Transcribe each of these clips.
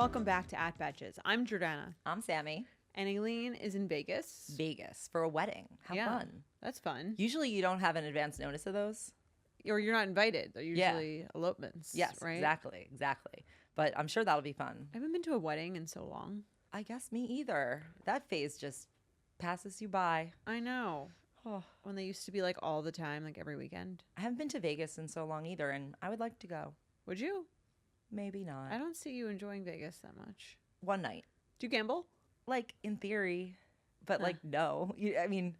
welcome back to Betches. I'm Jordana. I'm Sami. And Aileen is in Vegas. Vegas for a wedding. How fun. That's fun. Usually you don't have an advance notice of those. Or you're not invited. They're usually elopements. Yes, right? exactly. But I'm sure that'll be fun. I haven't been to a wedding in so long. I guess me either. That phase just passes you by. I know. Oh. When they used to be like all the time, like every weekend. I haven't been to Vegas in so long either, and I would like to go. Would you? Maybe not. I don't see you enjoying Vegas that much. One night. Do you gamble? Like, in theory, but like, no. I mean,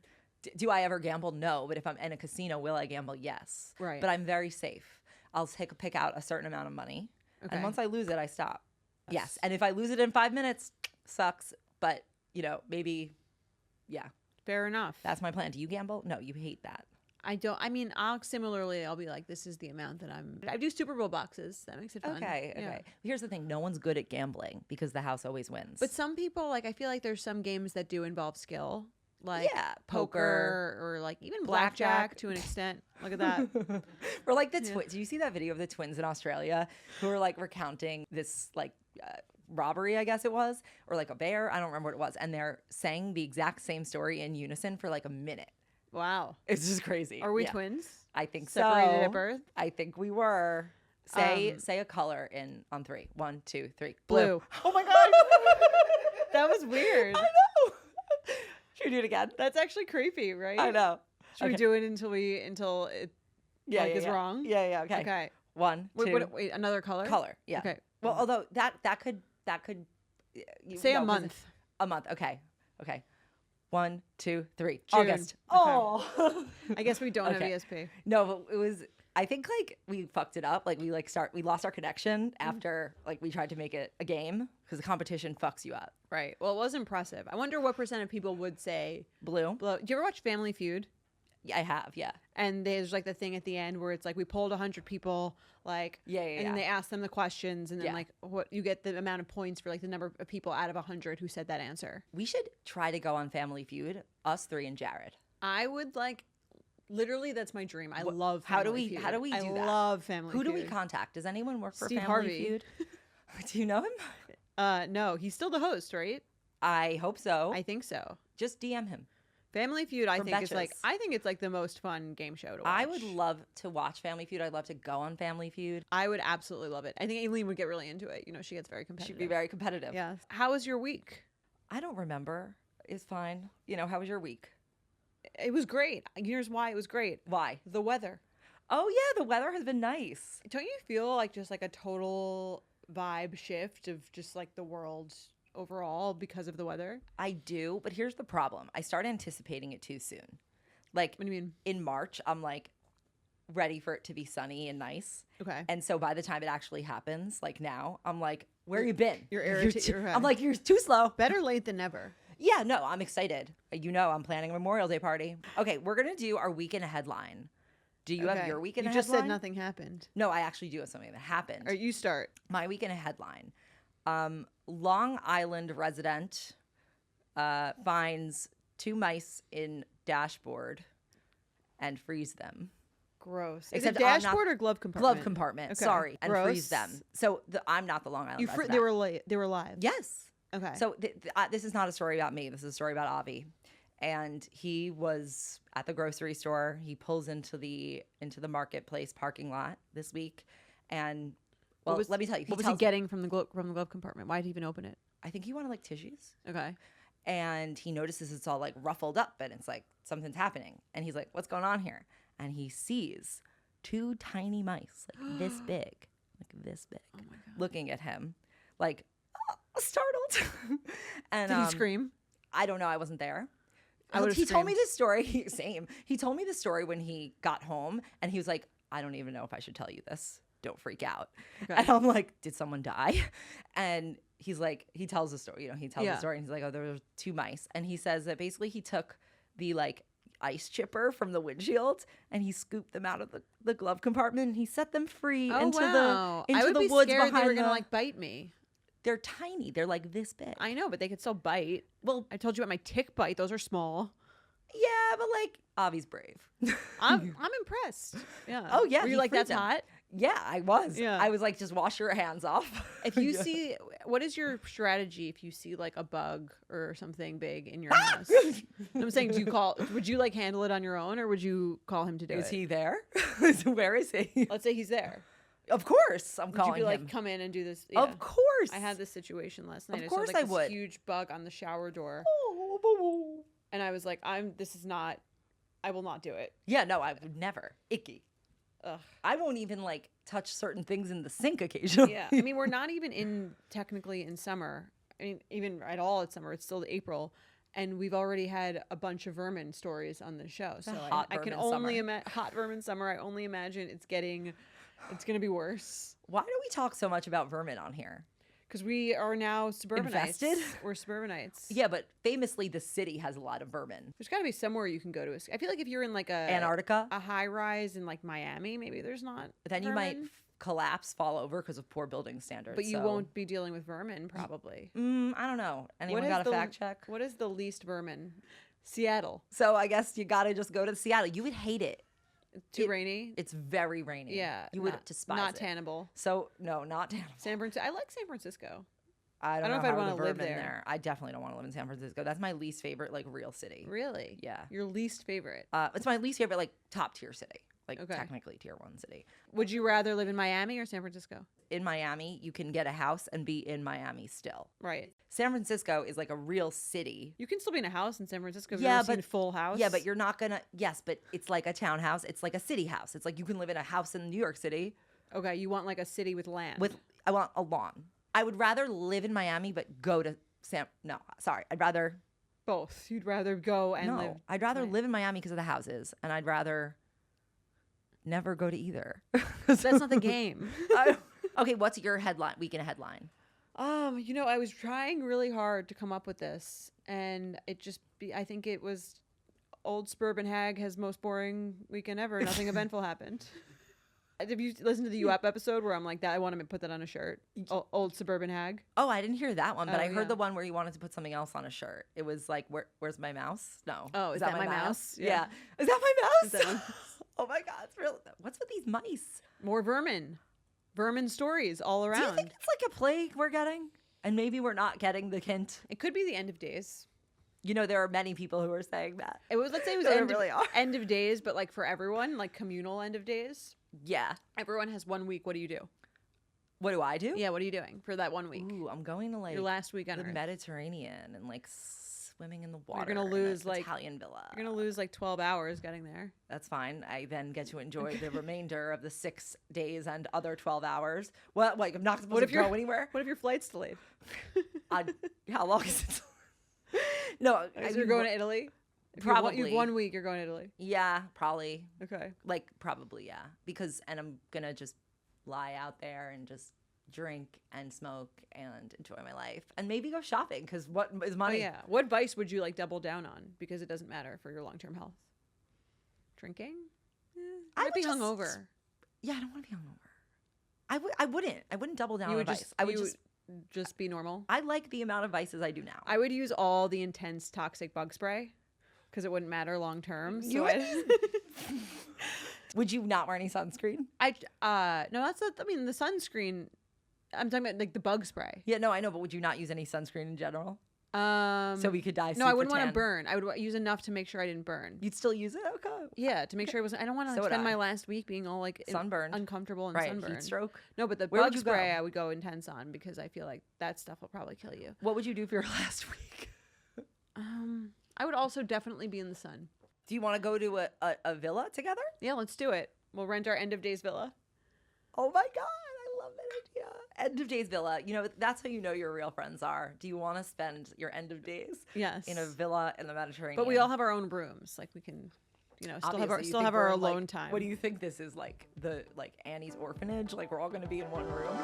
do I ever gamble? No. But if I'm in a casino, will I gamble? Yes. Right. But I'm very safe. I'll pick out a certain amount of money. Okay. And once I lose it, I stop. Yes. And if I lose it in 5 minutes, sucks. But, maybe, yeah. Fair enough. That's my plan. Do you gamble? No, you hate that. I don't. I mean, I'll be like, this is the amount that I do Super Bowl boxes. That makes it fun. Okay. Yeah. Here's the thing. No one's good at gambling because the house always wins. But some people, like, I feel like there's some games that do involve skill. Like poker or like even blackjack to an extent. Look at that. Or like the twins. Do you see that video of the twins in Australia who were like recounting this like robbery, I guess it was, or like a bear? I don't remember what it was. And they're saying the exact same story in unison for like a minute. Wow. It's just crazy. Are we twins? I think Separated so. at birth? I think we were. Say a color on 3. 1, 2, 3. Blue. Oh my God. That was weird. I know. Should we do it again? That's actually creepy, right? I know. Should we do it until it is wrong? Yeah. Okay. Okay. 1, 2. Wait, another color? Color. Yeah. Okay. Well, although that could. Say a month. A month. Okay. 1, 2, 3. June. August. Okay. Oh. I guess we don't have ESP. No, but it was. I think like we fucked it up. Like we lost our connection after like we tried to make it a game because the competition fucks you up. Right. Well, it was impressive. I wonder what % of people would say blue. Do you ever watch Family Feud? Yeah, I have. Yeah. And there's like the thing at the end where it's like we polled 100 people, like and they ask them the questions, and then like what you get the amount of points for like the number of people out of 100 who said that answer. We should try to go on Family Feud, us 3 and Jared. I would like. Literally, that's my dream. I love Family Feud. How do we do that? I love Family Who Feud. do we contact? Does anyone work for Steve Family Harvey. Feud? Do you know him? No, he's still the host, right? I hope so. I think so. Just DM him. Family Feud, I think Betches. it's like the most fun game show to watch. I would love to watch Family Feud. I'd love to go on Family Feud. I would absolutely love it. I think Aileen would get really into it. She gets very competitive. She'd be very competitive. Yeah. How was your week? I don't remember. It's fine. How was your week? It was great. Here's why it was great. Why? The weather. Oh yeah, the weather has been nice. Don't you feel like just like a total vibe shift of just like the world overall because of the weather? I do, but here's the problem. I start anticipating it too soon. Like, what do you mean? In March, I'm like ready for it to be sunny and nice. Okay. And so by the time it actually happens, like now, I'm like, where you been? You're irritated. I'm like, you're too slow. Better late than never. Yeah, no, I'm excited. I'm planning a Memorial Day party. Okay, we're going to do our weekend headline. Do you have your weekend headline? You just said nothing happened. No, I actually do have something that happened. All right, you start. My weekend headline. Long Island resident finds 2 mice in dashboard and frees them. Gross. Except is it dashboard or glove compartment? Glove compartment. Okay. Sorry. And Gross. frees them. So I'm not the Long Island resident. They were live. Yes. Okay. So this is not a story about me. This is a story about Avi. And he was at the grocery store. He pulls into the marketplace parking lot this week. And let me tell you. What was he getting from the glove compartment? Why did he even open it? I think he wanted like tissues. Okay. And he notices it's all like ruffled up and it's like something's happening. And he's like, what's going on here? And he sees 2 tiny mice, like this big, oh my God. looking at him, like startled. And did he scream? I don't know. I wasn't there. He told me this story. Same. He told me the story when he got home, and he was like, I don't even know if I should tell you this. Don't freak out. Okay. And I'm like, did someone die? And he's like, he tells the story. He tells the story, and he's like, oh, there were 2 mice. And he says that basically he took the like ice chipper from the windshield and he scooped them out of the glove compartment and he set them free into the I would be woods scared behind they were gonna like bite me. They're tiny. They're like this big. I know, but they could still bite. Well, I told you about my tick bite. Those are small. Yeah, but like Avi's brave. I'm impressed. Yeah. Oh yeah. Were you like, that's hot? Yeah, I was. Yeah. I was like, just wash your hands off. If you see, what is your strategy if you see like a bug or something big in your house? I'm saying, would you like handle it on your own, or would you call him to do it? Is he there? Where is he? Let's say he's there. Of course, I'm Would calling you be him. like, come in and do this? Yeah. Of course. I had this situation last night. Of course I saw, like, I would. this huge bug on the shower door. Oh. And I was like, I will not do it. Yeah, no, I would never. Icky. Ugh. I won't even like touch certain things in the sink occasionally. Yeah. I mean, we're not even technically in summer. I mean, even at all it's summer. It's still April. And we've already had a bunch of vermin stories on the show. So I can only imagine hot vermin summer. I only imagine it's going to be worse. Why do we talk so much about vermin on here? Because we are now suburbanites. Invested? We're suburbanites. Yeah, but famously the city has a lot of vermin. There's got to be somewhere you can go to. I feel like if you're in like Antarctica, a high rise in like Miami, maybe there's not then vermin. You might collapse, fall over because of poor building standards. But you won't be dealing with vermin, probably. I don't know. Anyone got a fact check? What is the least vermin? Seattle. So I guess you got to just go to Seattle. You would hate it. Too rainy? It's very rainy. Yeah. You would despise not it. Not Tannable. So, no, not Tannable. San Francisco. I like San Francisco. I don't know if I'd want to live there. I definitely don't want to live in San Francisco. That's my least favorite, like, real city. Really? Yeah. Your least favorite? It's my least favorite, like, top tier city. Like, okay. Technically tier 1 city. Would you rather live in Miami or San Francisco? In Miami, you can get a house and be in Miami still. Right. San Francisco is like a real city. You can still be in a house in San Francisco. Yeah, but Full House. Yeah, but you're not gonna. Yes, but it's like a townhouse. It's like a city house. It's like you can live in a house in New York City. Okay, you want like a city with land. I want a lawn. I would rather live in Miami, but go to No, sorry. I'd rather both. You'd rather go and live. I'd rather live in Miami because of the houses, and I'd rather never go to either. That's not the game. Okay, what's your headline? Weekend headline. I was trying really hard to come up with this, and I think it was old suburban hag has most boring weekend ever. Nothing eventful happened. Have you listened to the UP episode where I'm like that? I want to put that on a shirt. Old suburban hag. Oh, I didn't hear that one, but I heard the one where you wanted to put something else on a shirt. It was like, where's my mouse? No. Oh, is that my mouse? Yeah. Is that my mouse? Is that one? Oh my God, it's real. What's with these mice? More vermin. Vermin stories all around. Do you think it's like a plague we're getting? And maybe we're not getting the hint. It could be the end of days. You know, there are many people who are saying that. Let's say it was end of days, but like for everyone, like communal end of days. Yeah. Everyone has 1 week. What do you do? What do I do? Yeah, what are you doing for that 1 week? Ooh, I'm going to like your last week on the Earth. Mediterranean and like swimming in the water. You're gonna lose like Italian villa. You're gonna lose like 12 hours getting there. That's fine. I then get to enjoy the remainder of the 6 days and other 12 hours. Well, like I'm not supposed to go anywhere. What if your flight's delayed? How long is it? No, you're going to Italy. Probably. You have 1 week. You're going to Italy. Yeah, probably. Okay. Like probably, yeah. And I'm gonna just lie out there and just drink and smoke and enjoy my life and maybe go shopping because what is money? Oh, yeah. What vice would you like double down on because it doesn't matter for your long-term health? Drinking? I might be hungover. Yeah, I don't want to be hungover. I wouldn't double down on vice. I would just be normal. I like the amount of vices I do now. I would use all the intense toxic bug spray because it wouldn't matter long term. So would you not wear any sunscreen? No, the sunscreen. I'm talking about like the bug spray. Yeah, no, I know, but would you not use any sunscreen in general? So we could die. No, I wouldn't want to burn. I would use enough to make sure I didn't burn. You'd still use it? Okay. Yeah, to make sure I wasn't. I don't want to spend my last week being all like sunburned, uncomfortable, and sunburned. Heat stroke. No, but the bug spray I would go intense on because I feel like that stuff will probably kill you. What would you do for your last week? I would also definitely be in the sun. Do you want to go to a villa together? Yeah, let's do it. We'll rent our end of days villa. Oh my God. Love that idea. End of days villa. You know, that's how you know your real friends are. Do you want to spend your end of days? Yes. In a villa in the Mediterranean? But we all have our own rooms. Like we can, still have our alone time. What do you think this is like? Annie's orphanage? Like we're all going to be in one room?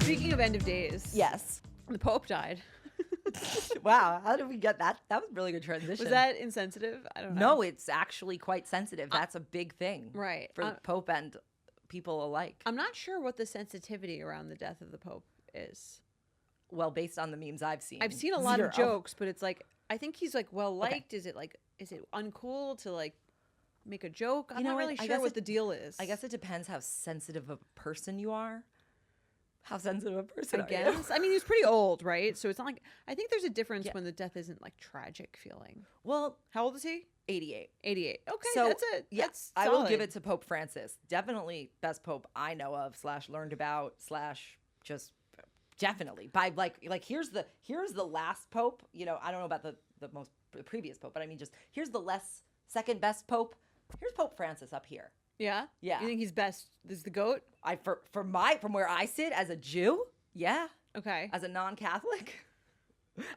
Speaking of end of days. Yes. The Pope died. Wow, how did we get that? That was a really good transition. Was that insensitive? I don't know. No, it's actually quite sensitive. That's a big thing. Right. For the Pope and people alike. I'm not sure what the sensitivity around the death of the Pope is. Well, based on the memes I've seen. I've seen a lot of jokes, but it's like, I think he's like well liked. Okay. Is it uncool to like make a joke. I'm You know not what? really I sure guess what it- the deal is. I guess it depends how sensitive of a person you are. How sensitive a person I are you? guess. I mean, he was pretty old, right? So it's not like, I think there's a difference Yeah. when the death isn't like tragic feeling. Well, How old is he? 88. 88. Okay, So, that's it. Yeah, That's I will give solid. it to Pope Francis. Definitely best pope I know of / learned about / just definitely by like here's the last pope. You know, I don't know about the previous pope, but I mean just here's the second best pope. Here's Pope Francis up here. Yeah? Yeah. You think he's best? Is the goat? From where I sit as a Jew, yeah, Okay. as a non-Catholic,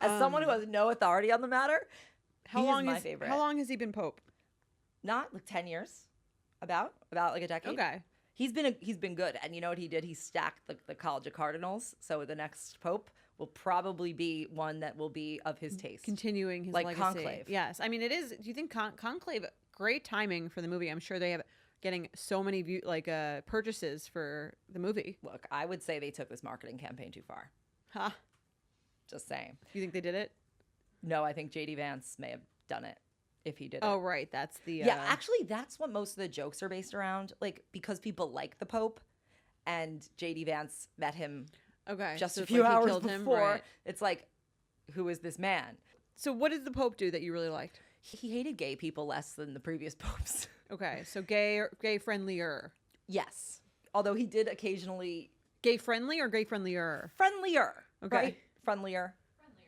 as someone who has no authority on the matter, How he long is my favorite. How long has he been pope? Not like 10 years, about like a decade. Okay. He's been good, and you know what he did? He stacked the College of Cardinals. So the next pope will probably be one that will be of his taste. Continuing his Like legacy. Conclave. Yes. I mean, it is. Do you think Conclave? Great timing for the movie. I'm sure they have getting so many purchases for the movie. Look, I would say they took this marketing campaign too far. Huh? Just saying. You think they did it? No, I think JD Vance may have done it if he did Oh, it. right. That's the. Yeah, actually, that's what most of the jokes are based around. Like, because people like the Pope, and JD Vance met him Okay. just so a it's few like he hours killed him, before. right. It's like, who is this man? So what did the Pope do that you really liked? He hated gay people less than the previous popes. Okay. So gay friendlier. Yes. Although he did occasionally Gay friendly or gay friendlier? friendlier. Okay. Right? Friendlier.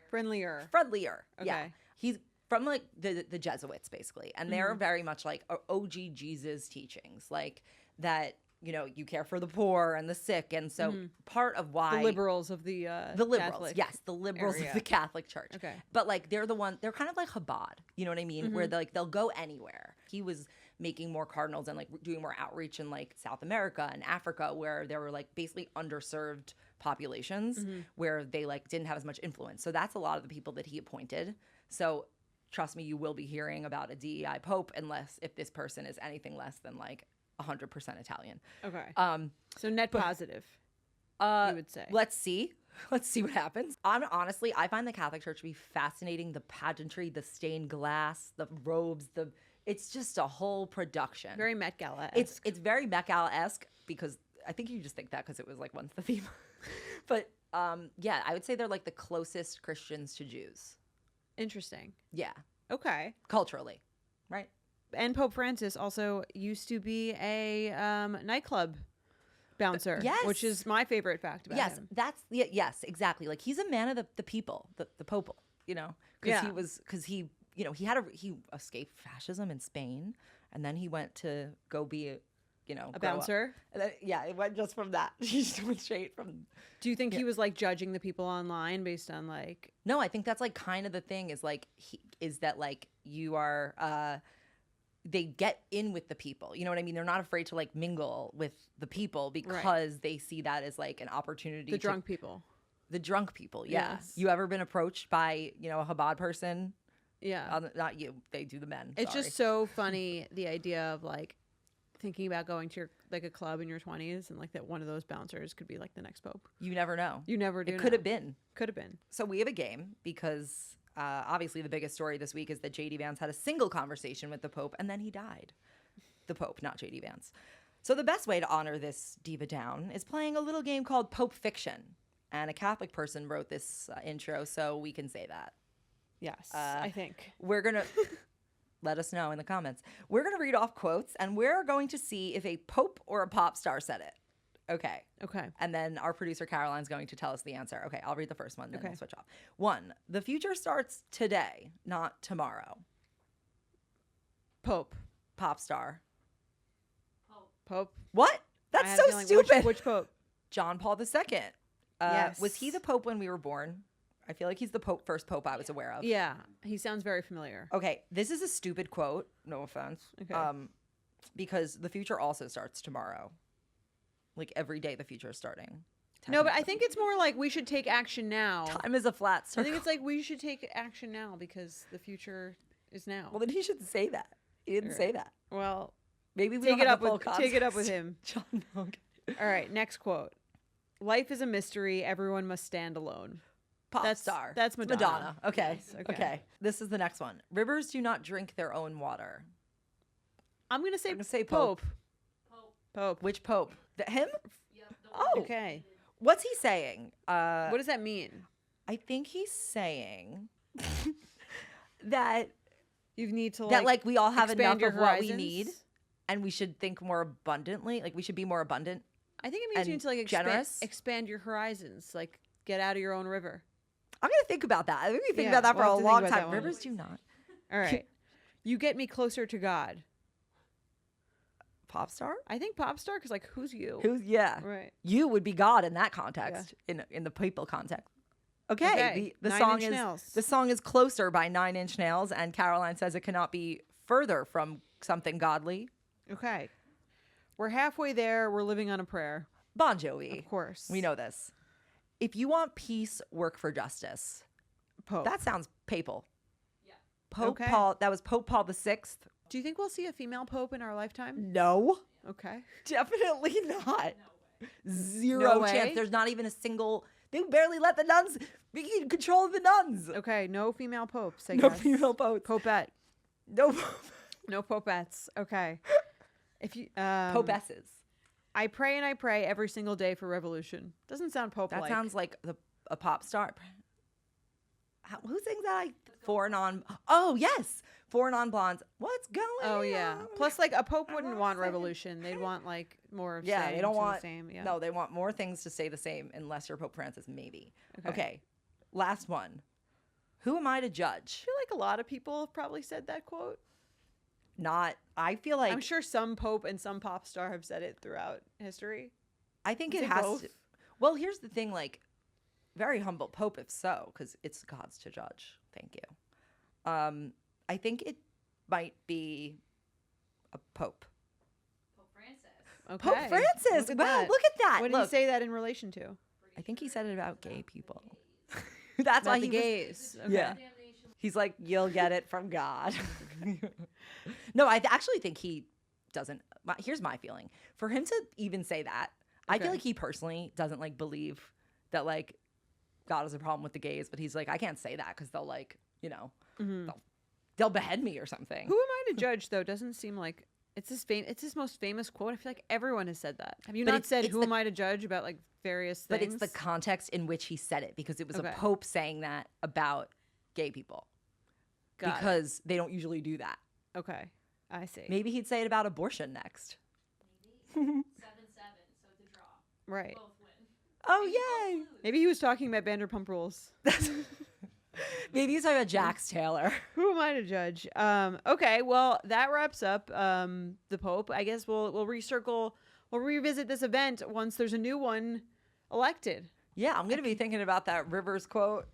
Friendlier. Yeah. Okay. He's from like the Jesuits basically. And they're very much like OG Jesus teachings. Like that, you know, you care for the poor and the sick. And so part of why The liberals of the liberals, Catholic the liberals area. of the Catholic Church. Okay. But like they're kind of like Chabad, you know what I mean? Where they'll go anywhere. He was making more cardinals and like doing more outreach in like South America and Africa, where there were like basically underserved populations where they like didn't have as much influence. So that's a lot of the people that he appointed. So trust me, you will be hearing about a DEI pope if this person is anything less than like 100% Italian. Okay. So net positive, you would say. Let's see what happens. Honestly, I find the Catholic Church to be fascinating. The pageantry, the stained glass, the robes, it's just a whole production. Very Met Gala. It's very Met Gala-esque because I think you just think that because it was like once the theme. But yeah, I would say they're like the closest Christians to Jews. Interesting. Yeah, Okay. culturally, right? And Pope Francis also used to be a nightclub bouncer. Yes. Which is my favorite fact about Yes, him. yes, exactly. Like he's a man of the people, the popal, you know, because he escaped fascism in Spain, and then he went to go be A grow up. bouncer. And then, yeah, it went just from that. He just went straight from. Do you think he was like judging the people online based on like No, I think that's like kind of the thing is like you are. They get in with the people. You know what I mean? They're not afraid to like mingle with the people because they see that as like an opportunity. the drunk people? The drunk people, yeah. Yes. You ever been approached by, a Chabad person? Yeah. Not you. They do the men. It's Sorry. just so funny, the idea of like thinking about going to like a club in your 20s and like that one of those bouncers could be like the next pope. You never know. You never do. It could have been. Could have been. So we have a game because obviously the biggest story this week is that JD Vance had a single conversation with the Pope and then he died. The Pope, not JD Vance. So the best way to honor this diva down is playing a little game called Pope Fiction. And a Catholic person wrote this intro, so we can say that. Yes, I think. We're going to let us know in the comments. We're going to read off quotes and we're going to see if a pope or a pop star said it. Okay. Okay. And then our producer Caroline's going to tell us the answer. Okay, I'll read the first one, then Okay. we'll switch off. 1, the future starts today, not tomorrow. Pope. Pop star. Pope. What? I That's had a so feeling- stupid. Which Pope? John Paul II. Yes. Was he the Pope when we were born? I feel like he's the first Pope I was aware of. Yeah, he sounds very familiar. Okay, this is a stupid quote. No offense. Okay. Because the future also starts tomorrow. Like every day the future is starting. No, but I think it's more like we should take action now. Time is a flat I circle. think it's like we should take action now because the future is now. Well, then he should say that. He didn't say that. Well, Maybe we take don't it have up the full with take it up with context. him. John, okay. All right, next quote. Life is a mystery. Everyone must stand alone. Pop That's- star. that's It's Madonna. Okay. Yes, okay. okay. This is the next one. Rivers do not drink their own water. I'm gonna say Pope. Pope. Which Pope? Him? Yep, the Oh. one. Okay. What's he saying? What does that mean? I think he's saying that You need to we all have expand enough your of what we horizons? need, and we should think more abundantly. Like we should be more abundant. I think it means you and need to like generous? expand your horizons, like get out of your own river. I'm gonna think about that. I think we think Yeah, about that for we'll a have to think long about time. that one. Rivers do not. All right. You get me closer to God. Pop star? I think pop star because like who's you? Who's Right. You would be God in that context, in the people context. Okay, the Nine song Inch is Nails. the song is Closer by 9 Inch Nails, and Caroline says it cannot be further from something godly. Okay. We're halfway there. We're living on a prayer. Bon Jovi. Of course. We know this. If you want peace, work for justice. Pope. That sounds papal. Yeah. Pope Okay. Paul, that was Pope Paul VI. Do you think we'll see a female pope in our lifetime? No, Okay. definitely not. No way. Zero No way? chance. There's not even a single. They barely let the nuns be in control of the nuns. Okay. No female popes. I No guess. female popes. Popette. No No popettes. Okay. If you popesses. I pray and I pray every single day for revolution. Doesn't sound pope That like. sounds like a pop star. Who sings that? Four non. Oh yes, four non blondes. What's going on? Oh yeah. Plus, like a pope wouldn't want revolution. They'd want like more of Yeah, same they don't to want. the same. Yeah. No, they want more things to stay the same, unless you're Pope Francis, maybe. Okay. Okay, last one. Who am I to I judge? feel like a lot of people have probably said that quote. Not. I feel like. I'm sure some pope and some pop star have said it throughout history. I think I'd it say has both. to. Well, here's the thing. Like, very humble Pope, if so, because it's God's to judge. Thank you. I think it might be a Pope. Pope Francis. Okay. Pope Francis. Look at Wow, that. look at that. What did Look, he say that in relation to? I think he said it about gay people. That's About why the he was, gays. Okay. Yeah. Damnation. he's like, you'll get it from God. No, I actually think he doesn't. Here's my feeling. For him to even say that, I feel Okay. like he personally doesn't like believe that like God has a problem with the gays, but he's like, I can't say that because they'll like, they'll behead me or something. Who am I to judge though? Doesn't seem like it's his most famous quote. I feel like everyone has said that. Have you But not it's- said it's who the- am I to judge about like various But things? it's the context in which he said it, because it was Okay. a pope saying that about gay people, Got it. because they don't usually do that. Okay. I see. Maybe he'd say it about abortion next. 7-7, so it's a draw. Right. Both win. Oh, Maybe both yay. lose. Maybe he was talking about Vanderpump Rules. Maybe he's talking about Jax Taylor. Who am I to judge? Okay, well that wraps up the Pope. I guess we'll recircle, we'll revisit this event once there's a new one elected. Yeah, I'm going to be thinking about that Rivers quote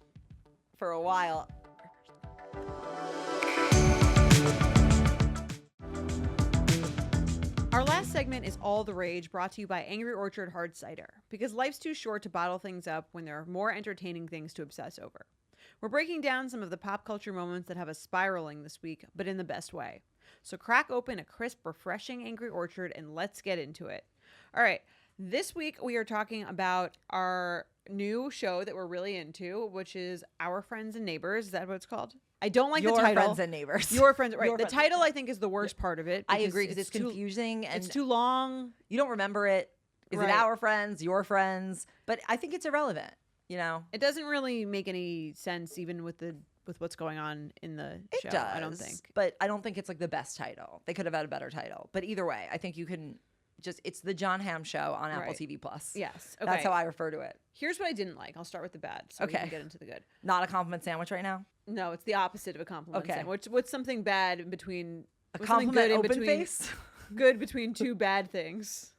for a while. Our last segment is All the Rage, brought to you by Angry Orchard Hard Cider, because life's too short to bottle things up when there are more entertaining things to obsess over. We're breaking down some of the pop culture moments that have us spiraling this week, but in the best way. So crack open a crisp, refreshing Angry Orchard and let's get into it. All right, this week we are talking about our new show that we're really into, which is Our Friends and Neighbors. Is that what it's called? I don't like Your the title. friends and neighbors. Your friends, right? Your The friends. title I think is the worst part of it. I agree, because it's too- confusing and It's too long. you don't remember it. Is Right. it our friends, your friends? But I think it's irrelevant, you know? It doesn't really make any sense, even with what's going on in the It show. does. I don't think. But I don't think it's like the best title. They could have had a better title. But either way, I think you can just, it's the John Hamm Show on Apple Right. TV Plus. Yes. Okay. That's how I refer to it. Here's what I didn't like. I'll start with the bad, so we Okay. can get into the good. Not a compliment sandwich right now. No, it's the opposite of a compliment. Okay. What's something bad in between? A what's something compliment good in open between? face. Good between two bad things.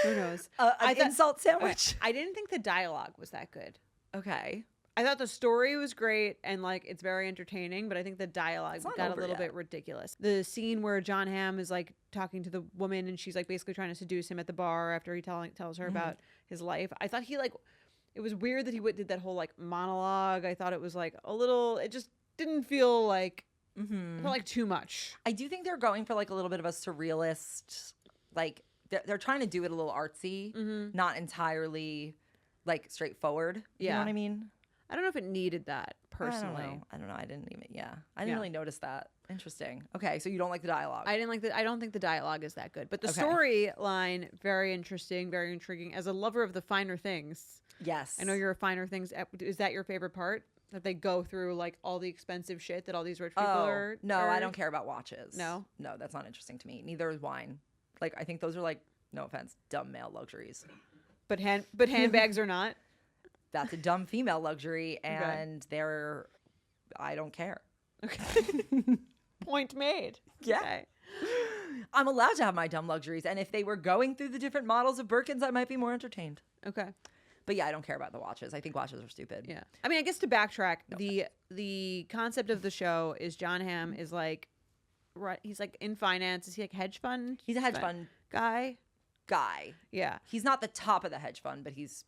Who knows? An I thought- insult Okay, sandwich. I didn't think the dialogue was that good. Okay. I thought the story was great and like it's very entertaining, but I think the dialogue It's not got a over little yet. bit ridiculous. The scene where John Hamm is like talking to the woman and she's like basically trying to seduce him at the bar after he tells her about his life. I thought he like, it was weird that he did that whole like monologue. I thought it was like a little, it just didn't feel like, it felt like too much. I do think they're going for like a little bit of a surrealist, like they're trying to do it a little artsy, not entirely like straightforward. You know Yeah. what I mean? I don't know if it needed that personally. I don't know. I didn't really notice that. Interesting. Okay, so you don't like the dialogue. I don't think the dialogue is that good, but the Okay. storyline very interesting, very intriguing. As a lover of the finer things, Yes. I know you're a finer things. Is that your favorite part? That they go through like all the expensive shit that all these rich people are. No, I don't care about watches. No? No, that's not interesting to me. Neither is wine. Like, I think those are like, no offense, dumb male luxuries. But handbags are not. That's a dumb female luxury, and I don't care. Okay. Point made. Yeah. Okay. I'm allowed to have my dumb luxuries, and if they were going through the different models of Birkins, I might be more entertained. Okay. But yeah, I don't care about the watches. I think watches are stupid. Yeah. I mean, I guess to backtrack, the concept of the show is John Hamm is like, right? He's like in finance. Is he like hedge fund? He's a hedge fund guy. Yeah. He's not the top of the hedge fund, but he's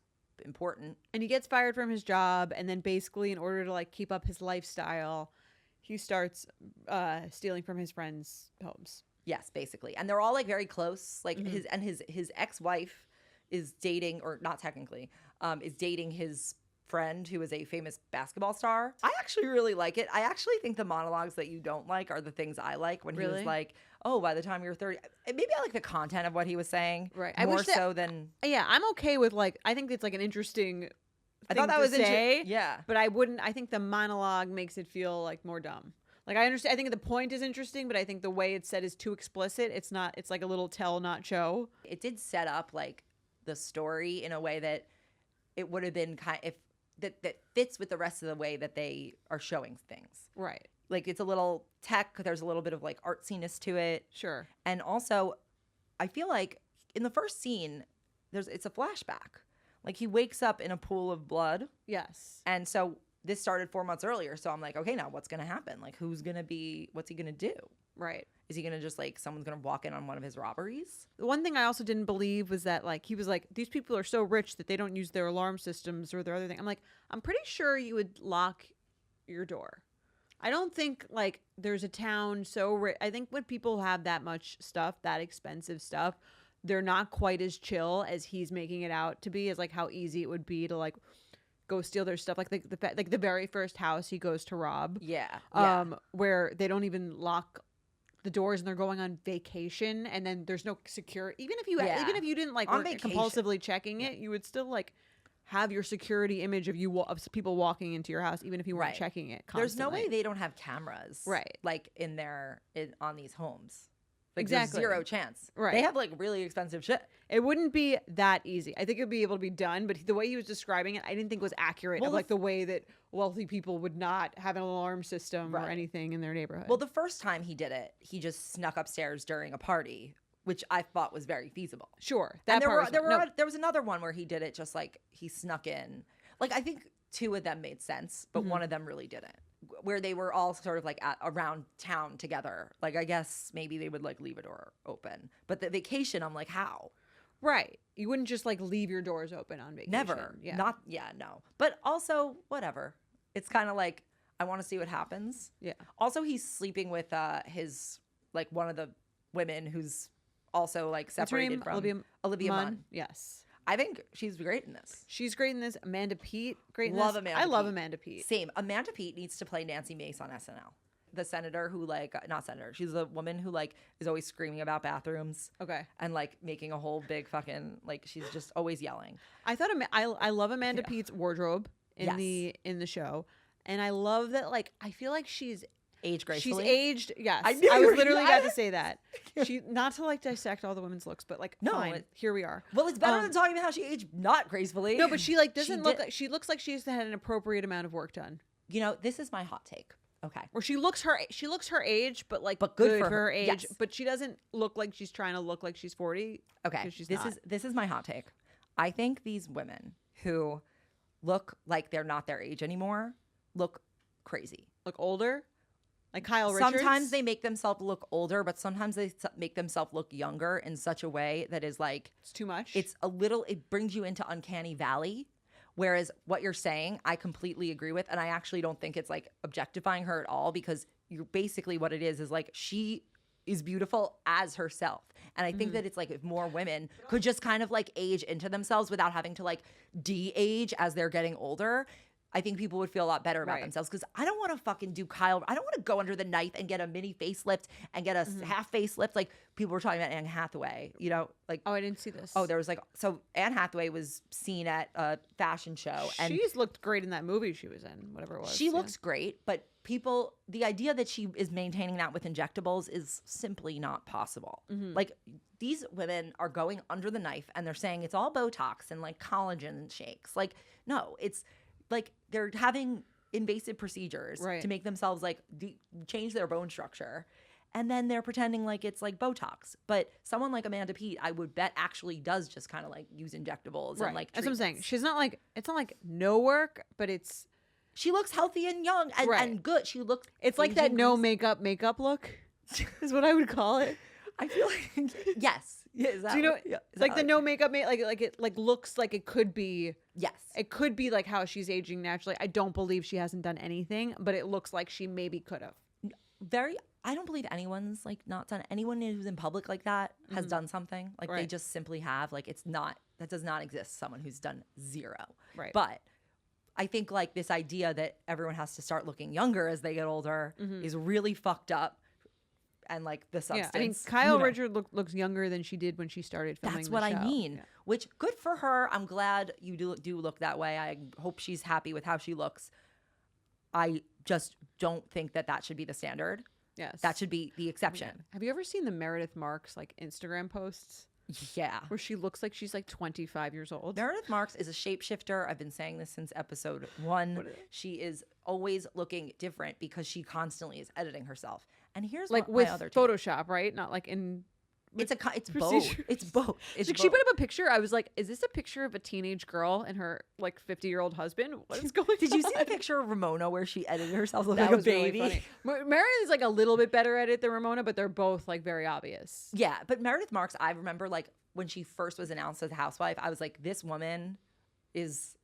important. And he gets fired from his job, and then basically in order to like keep up his lifestyle, he starts stealing from his friends' homes. Yes, basically. And they're all like very close. Like his ex-wife is dating, or not technically, is dating his friend who is a famous basketball star. I actually really like it. I actually think the monologues that you don't like are the things I like, when he was like, oh, by the time you're 30. Maybe I like the content of what he was saying. Right. More so than. Yeah, I'm okay with like, I think it's like an interesting I thought that was say, yeah. But I think the monologue makes it feel like more dumb. Like I understand, I think the point is interesting, but I think the way it's said is too explicit. It's not, it's like a little tell, not show. It did set up like the story in a way that it would have been that fits with the rest of the way that they are showing things. Right. Like it's a little tech, there's a little bit of like artsiness to it. Sure. And also I feel like in the first scene it's a flashback. Like he wakes up in a pool of blood. Yes. And so this started 4 months earlier. So I'm like, okay, now what's going to happen? Like what's he going to do? Right. Is he going to just like, someone's going to walk in on one of his robberies? The one thing I also didn't believe was that like, he was like, these people are so rich that they don't use their alarm systems or their other thing. I'm like, I'm pretty sure you would lock your door. I don't think like there's a town so rich. I think when people have that much stuff, that expensive stuff, they're not quite as chill as he's making it out to be, as like how easy it would be to like go steal their stuff. Like the very first house he goes to rob. Yeah. Where they don't even lock the doors and they're going on vacation, and then there's no security. Even if you didn't like on were vacation, compulsively checking it, you would still like have your security image of people walking into your house, even if you weren't checking it constantly. There's no way they don't have cameras, right? Like on these homes. Like exactly. There's zero chance. Right. They have like really expensive shit. It wouldn't be that easy. I think it'd be able to be done, but the way he was describing it, I didn't think was accurate of like the way that wealthy people would not have an alarm system or anything in their neighborhood. Well, the first time he did it, he just snuck upstairs during a party, which I thought was very feasible. Sure. There was another one where he did it just like he snuck in. Like I think 2 of them made sense, but one of them really didn't. Where they were all sort of like around town together. Like I guess maybe they would like leave a door open. But the vacation, I'm like, how? Right. You wouldn't just like leave your doors open on vacation. Never. Yeah. No. But also, whatever. It's kind of like, I want to see what happens. Yeah. Also, he's sleeping with his, like one of the women who's also like separated from Olivia Munn. Yes. I think she's great in this. She's great in this. Amanda Peet, great in Love this. Amanda I love Peet. Amanda Peet. Same. Amanda Peet needs to play Nancy Mace on SNL. The senator who like, not senator, she's the woman who like is always screaming about bathrooms. Okay. And like making a whole big fucking, like she's just always yelling. I thought I love Amanda Peet's wardrobe in the show. And I love that, like, I feel like she's aged gracefully. She's aged, yes. I knew I you was were literally gonna- about to say that. She, not to like dissect all the women's looks, but like, No, fine, here we are. Well, it's better than talking about how she aged not gracefully. No, but she like doesn't She look did- like, she looks like she's had an appropriate amount of work done. You know, this is my hot take. Okay. Or she looks her age, but like good for for her her. age. Yes. But she doesn't look like she's trying to look like she's 40. Okay. 'cause she's not. This is my hot take. I think these women who look like they're not their age anymore look crazy. Look older, like Kyle Richards. Sometimes they make themselves look older, but sometimes they make themselves look younger in such a way that is like It's too much. it brings you into uncanny valley. Whereas what you're saying, I completely agree with. And I actually don't think it's like objectifying her at all, because you're basically what it is like she is beautiful as herself. And I think that it's like if more women could just kind of like age into themselves without having to like de-age as they're getting older, I think people would feel a lot better about Right. themselves because I don't want to fucking do Kyle. I don't want to go under the knife and get a mini facelift and get a half facelift. Like people were talking about Anne Hathaway, you know, like, Oh, I didn't see this. there was like, so Anne Hathaway was seen at a fashion show and She's looked great in that movie she was in, whatever it was. she looks great, but the idea that she is maintaining that with injectables is simply not possible. Like these women are going under the knife and they're saying it's all Botox and like collagen shakes. Like, no, it's like they're having invasive procedures Right. to make themselves like change their bone structure. And then they're pretending like it's like Botox. But someone like Amanda Peet, I would bet actually does just kind of like use injectables Right. and like That's what I'm saying. treatments. She's not like, it's not like no work, but it's She looks healthy and young and, Right. and good. She looks like that aging no gracefully. makeup look is what I would call it. I feel like yes. Yeah, is that Do you know what- yeah, is like that the what- no makeup like it like looks like it could be Yes. it could be like how she's aging naturally. I don't believe she hasn't done anything, but it looks like she maybe could have. I don't believe anyone's like not done anyone who's in public like that has done something. Like they Right. just simply have. Like that does not exist, someone who's done zero. Right. But I think like this idea that everyone has to start looking younger as they get older is really fucked up. And like the Yeah, substance. I mean Kyle you know. Richard looks younger than she did when she started filming. That's the what I show. mean. Yeah. Which good for her. I'm glad you do look that way. I hope she's happy with how she looks. I just don't think that should be the standard. Yes. That should be the exception. Have you ever seen the Meredith Marks like Instagram posts Yeah. where she looks like she's like 25 years old? Meredith Marks is a shapeshifter. I've been saying this since episode 1. She is always looking different because she constantly is editing herself. And here's Like what with my other take. Photoshop, right? Not like in It's both. procedures. It's both. It's like she put up a picture. I was like, is this a picture of a teenage girl and her like 50-year-old husband? What is going on? Did you see the picture of Ramona where she edited herself look That like a was really baby? funny. Meredith is like a little bit better at it than Ramona, but they're both like very obvious. Yeah, but Meredith Marks, I remember like when she first was announced as a housewife, I was like, this woman is,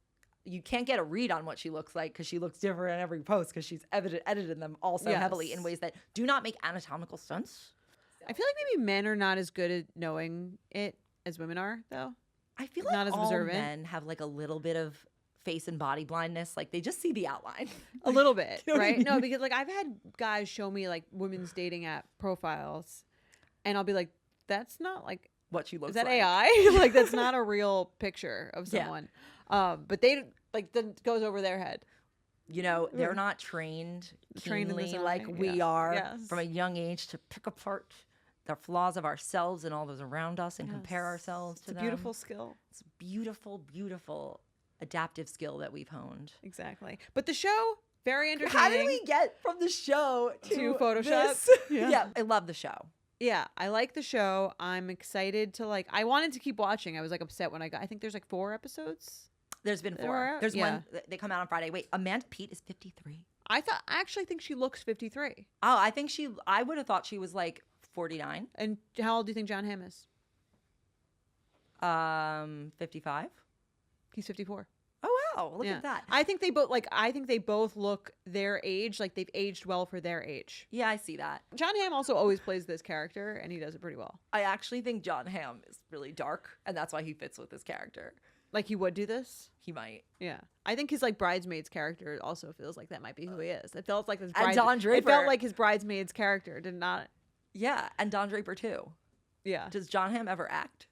you can't get a read on what she looks like because she looks different in every post because she's edited them all so heavily in Yes. ways that do not make anatomical sense. I feel like maybe men are not as good at knowing it as women are, though. I feel Not like as all observant. men have like a little bit of face and body blindness. Like they just see the outline. A little bit, You know what I right? No, mean? because like I've had guys show me like women's dating app profiles, and I'll be like, "That's not like What she looks is that like. AI? Like that's not a real picture of Yeah. someone." But they like that goes over their head. You know, they're not trained Trained in this keenly like eye, we yeah. are Yes. from a young age to pick apart the flaws of ourselves and all those around us and compare Yes. ourselves to It's a them. beautiful skill. It's a beautiful, beautiful adaptive skill that we've honed. Exactly. But the show very entertaining. How did we get from the show To Photoshop? this? Yeah. Yeah, I love the show. Yeah, I like the show. I'm excited to like. I wanted to keep watching. I was like upset when I got. I think there's like 4 episodes. There's been They 4. were out? There's Yeah. one. They come out on Friday. Wait, Amanda Peet is 53. I actually think she looks 53. Oh, I would have thought she was like 49. And how old do you think John Hamm is? 55. He's 54. Oh wow, look Yeah. at that. I think they both look their age. Like they've aged well for their age. Yeah, I see that. John Hamm also always plays this character, and he does it pretty well. I actually think John Hamm is really dark, and that's why he fits with this character. Like he would do this. He might. Yeah, I think his like bridesmaids character also feels like that might be who he is. It felt like his And Don It Draper. felt like his bridesmaids character did not. Yeah, and Don Draper too. Yeah, Does John Hamm ever act?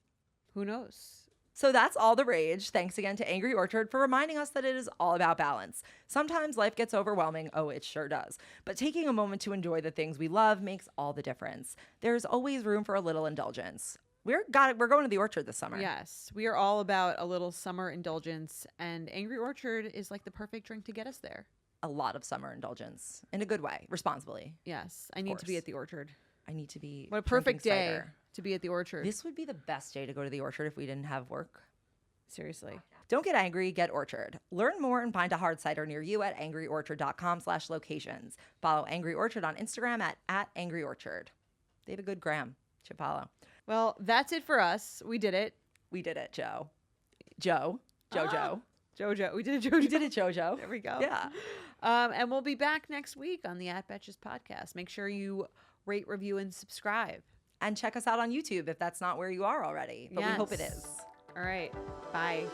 who knows? So that's all the rage. Thanks again to Angry Orchard for reminding us that it is all about balance. Sometimes life gets overwhelming. Oh, it sure does. But taking a moment to enjoy the things we love makes all the difference. There's always room for a little indulgence. We're going to the Orchard this summer. Yes, we are all about a little summer indulgence, and Angry Orchard is like the perfect drink to get us there. A lot of summer indulgence in a good way, responsibly. Yes, I need to be course. at the Orchard. I need to be. What a drinking perfect day cider. to be at the Orchard. This would be the best day to go to the Orchard if we didn't have work. Seriously. Don't get angry, get Orchard. Learn more and find a hard cider near you at angryorchard.com/locations. Follow Angry Orchard on Instagram at Angry Orchard. They have a good gram. Should follow. Well, that's it for us. We did it. We did it, Joe. Jojo. Jojo. We did it, Jojo. We did it, Jojo. There we go. Yeah. And we'll be back next week on the Betches podcast. Make sure you rate, review, and subscribe. And check us out on YouTube if that's not where you are already. But we hope it Yes. is. All right. Bye.